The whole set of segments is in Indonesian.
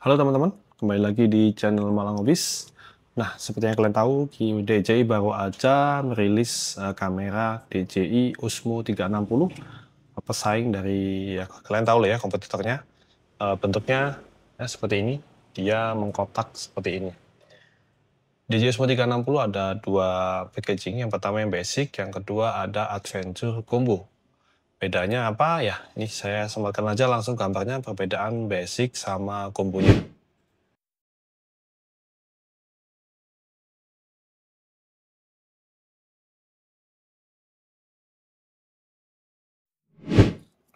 Halo teman-teman, kembali lagi di channel Malang Hobbies. Nah, seperti yang kalian tahu, DJI baru aja merilis kamera DJI Osmo 360, pesaing dari, ya kalian tahu lah ya kompetitornya. Bentuknya ya, seperti ini, dia mengkotak seperti ini. DJI Osmo 360 ada dua packaging, yang pertama yang basic, yang kedua ada Adventure Combo. Bedanya apa ya? Ini saya samakan aja langsung gambarnya, perbedaan basic sama kombonya.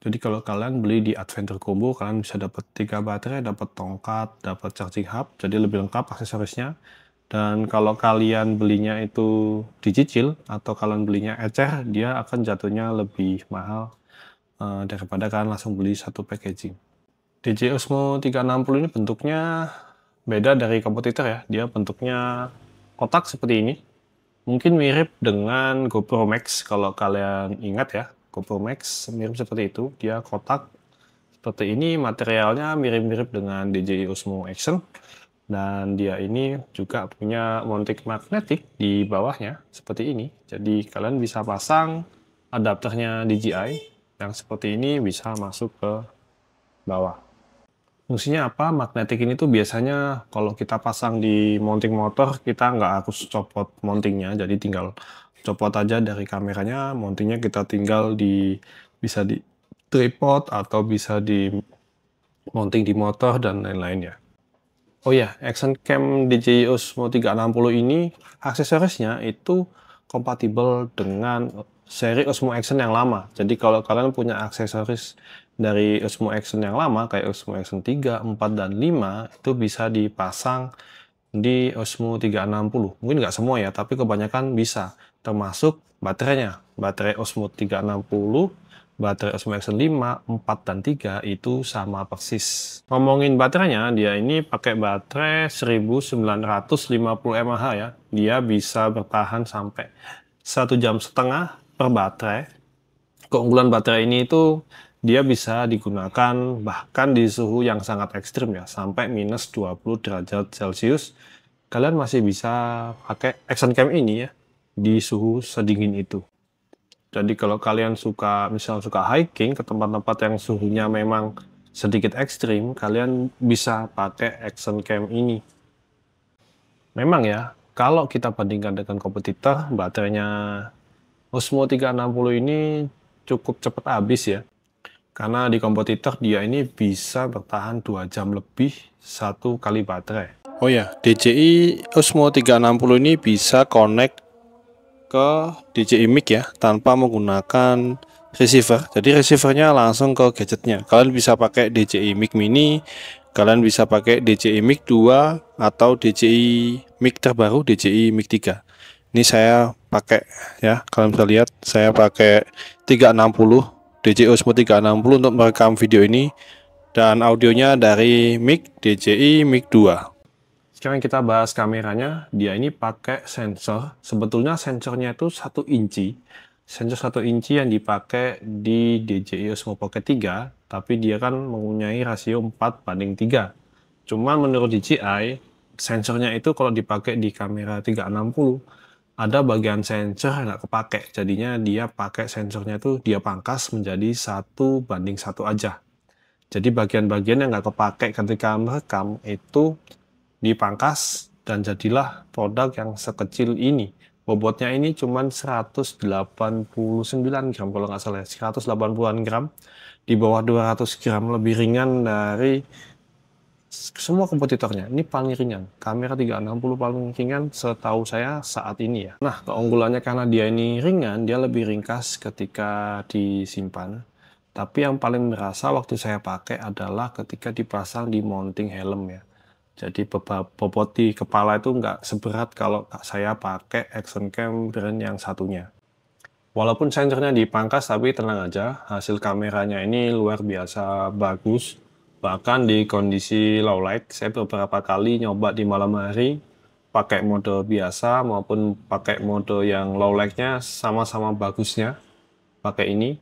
Jadi kalau kalian beli di Adventure Combo, kalian bisa dapat 3 baterai, dapat tongkat, dapat charging hub, jadi lebih lengkap aksesorisnya. Dan kalau kalian belinya itu dicicil atau kalian belinya ecer, dia akan jatuhnya lebih mahal daripada kalian langsung beli satu packaging. DJI Osmo 360 ini bentuknya beda dari kompetitor ya. Dia bentuknya kotak seperti ini. Mungkin mirip dengan GoPro Max kalau kalian ingat ya. GoPro Max mirip seperti itu. Dia kotak seperti ini, materialnya mirip-mirip dengan DJI Osmo Action. Dan dia ini juga punya mounting magnetik di bawahnya seperti ini. Jadi kalian bisa pasang adapternya DJI yang seperti ini bisa masuk ke bawah. Fungsinya apa? Magnetik ini tuh biasanya kalau kita pasang di mounting motor, kita nggak harus copot mountingnya, jadi tinggal copot aja dari kameranya, mountingnya kita tinggal bisa di tripod atau bisa di mounting di motor dan lain-lain ya. Oh ya, action cam DJI Osmo 360 ini aksesorisnya itu kompatibel dengan seri Osmo Action yang lama. Jadi kalau kalian punya aksesoris dari Osmo Action yang lama kayak Osmo Action 3, 4, dan 5 itu bisa dipasang di Osmo 360. Mungkin nggak semua ya, tapi kebanyakan bisa. Termasuk baterainya. Baterai Osmo 360, baterai Osmo Action 5, 4, dan 3 itu sama persis. Ngomongin baterainya, dia ini pakai baterai 1950 mAh ya. Dia bisa bertahan sampai 1,5 jam per baterai. Keunggulan baterai ini itu dia bisa digunakan bahkan di suhu yang sangat ekstrim ya, sampai minus 20 derajat Celcius. Kalian masih bisa pakai action cam ini ya, di suhu sedingin itu. Jadi kalau kalian misal suka hiking ke tempat-tempat yang suhunya memang sedikit ekstrim, kalian bisa pakai action cam ini. Memang ya, kalau kita bandingkan dengan kompetitor, baterainya Osmo 360 ini cukup cepat habis ya. Karena di kompetitor dia ini bisa bertahan 2 jam lebih satu kali baterai. Oh ya, DJI Osmo 360 ini bisa connect ke DJI Mic ya, tanpa menggunakan receiver. Jadi receivernya langsung ke gadgetnya. Kalian bisa pakai DJI Mic Mini, kalian bisa pakai DJI Mic 2 atau DJI Mic terbaru DJI Mic 3. Ini saya pakai ya, kalian bisa lihat saya pakai 360 DJI Osmo 360 untuk merekam video ini, dan audionya dari mic DJI Mic 2. Sekarang kita bahas kameranya. Dia ini pakai sensor. Sebetulnya sensornya itu 1 inci. Sensor 1 inci yang dipakai di DJI Osmo Pocket 3, tapi dia kan mempunyai rasio 4:3. Cuman menurut DJI, sensornya itu kalau dipakai di kamera 360, ada bagian sensor yang nggak kepake. Jadinya dia pakai sensornya itu dia pangkas menjadi 1:1 aja. Jadi bagian-bagian yang nggak kepake ketika merekam itu dipangkas dan jadilah produk yang sekecil ini. Bobotnya ini cuma 189 gram kalau nggak salah, 180-an gram, di bawah 200 gram, lebih ringan dari semua kompetitornya. Ini paling ringan. Kamera 360 paling ringan setahu saya saat ini ya. Nah, keunggulannya karena dia ini ringan, dia lebih ringkas ketika disimpan. Tapi yang paling berasa waktu saya pakai adalah ketika dipasang di mounting helm ya. Jadi bobot di kepala itu nggak seberat kalau saya pakai action cam brand yang satunya. Walaupun sensornya dipangkas, tapi tenang aja, hasil kameranya ini luar biasa bagus. Bahkan di kondisi low light, saya beberapa kali nyoba di malam hari, pakai mode biasa maupun pakai mode yang low light-nya sama-sama bagusnya. Pakai ini,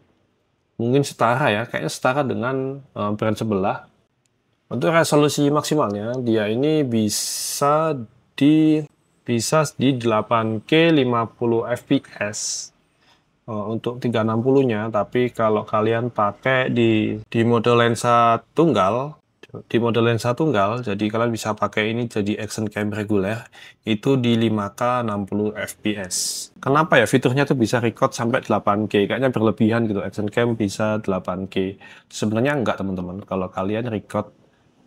mungkin setara ya, kayaknya setara dengan brand sebelah. Untuk resolusi maksimalnya, dia ini di 8K 50 fps. Untuk 360-nya, tapi kalau kalian pakai di mode lensa tunggal, jadi kalian bisa pakai ini jadi action cam reguler, itu di 5K 60 fps. Kenapa ya fiturnya tuh bisa record sampai 8K? Kayaknya berlebihan gitu, action cam bisa 8K. Sebenarnya enggak teman-teman, kalau kalian record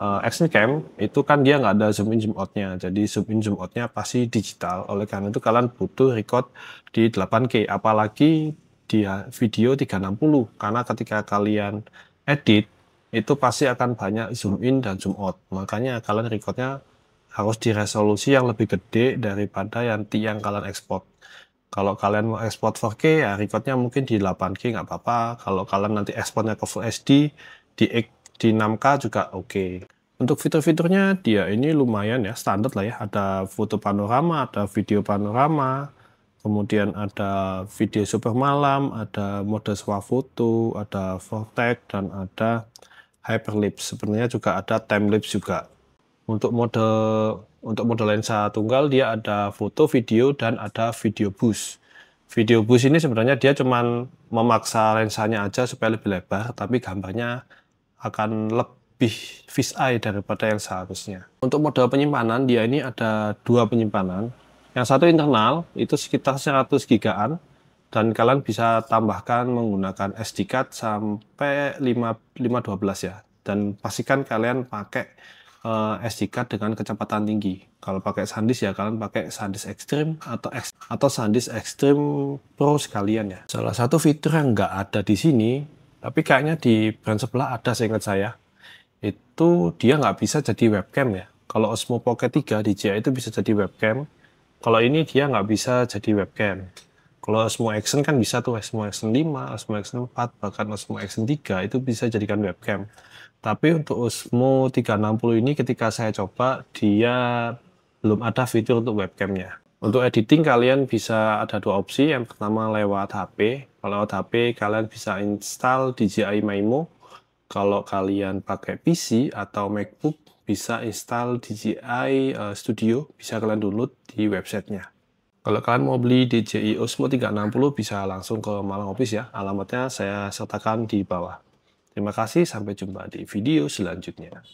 action cam itu kan dia nggak ada zoom in zoom outnya, jadi zoom in zoom outnya pasti digital. Oleh karena itu kalian butuh record di 8K, apalagi di video 360, karena ketika kalian edit itu pasti akan banyak zoom in dan zoom out, makanya kalian recordnya harus di resolusi yang lebih gede daripada yang kalian ekspor. Kalau kalian mau ekspor 4K ya recordnya mungkin di 8K nggak apa-apa. Kalau kalian nanti ekspornya ke Full HD di 6K juga oke. Untuk fitur-fiturnya dia ini lumayan ya, standar lah ya. Ada foto panorama, ada video panorama, kemudian ada video super malam, ada mode swafoto, ada vortex, dan ada hyperlapse. Sebenarnya juga ada timelapse juga. Untuk mode lensa tunggal dia ada foto, video, dan ada video boost. Video boost ini sebenarnya dia cuman memaksa lensanya aja supaya lebih lebar, tapi gambarnya akan lebih fisheye daripada yang seharusnya. Untuk mode penyimpanan dia ini ada 2 penyimpanan. Yang satu internal itu sekitar 100 gigaan, dan kalian bisa tambahkan menggunakan SD card sampai 512 ya. Dan pastikan kalian pakai SD card dengan kecepatan tinggi. Kalau pakai SanDisk ya kalian pakai SanDisk Extreme atau SanDisk Extreme Pro sekalian ya. Salah satu fitur yang nggak ada di sini, tapi kayaknya di brand sebelah ada seingat saya, itu dia nggak bisa jadi webcam ya. Kalau Osmo Pocket 3 DJI itu bisa jadi webcam. Kalau ini dia nggak bisa jadi webcam. Kalau Osmo Action kan bisa tuh, Osmo Action 5, Osmo Action 4, bahkan Osmo Action 3 itu bisa jadikan webcam. Tapi untuk Osmo 360 ini ketika saya coba, dia belum ada fitur untuk webcamnya. Untuk editing kalian bisa ada 2 opsi. Yang pertama lewat HP. Kalau lewat HP kalian bisa install DJI Maimo. Kalau kalian pakai PC atau MacBook bisa install DJI Studio, bisa kalian download di websitenya. Kalau kalian mau beli DJI Osmo 360 bisa langsung ke Malang Office ya. Alamatnya saya sertakan di bawah. Terima kasih, sampai jumpa di video selanjutnya.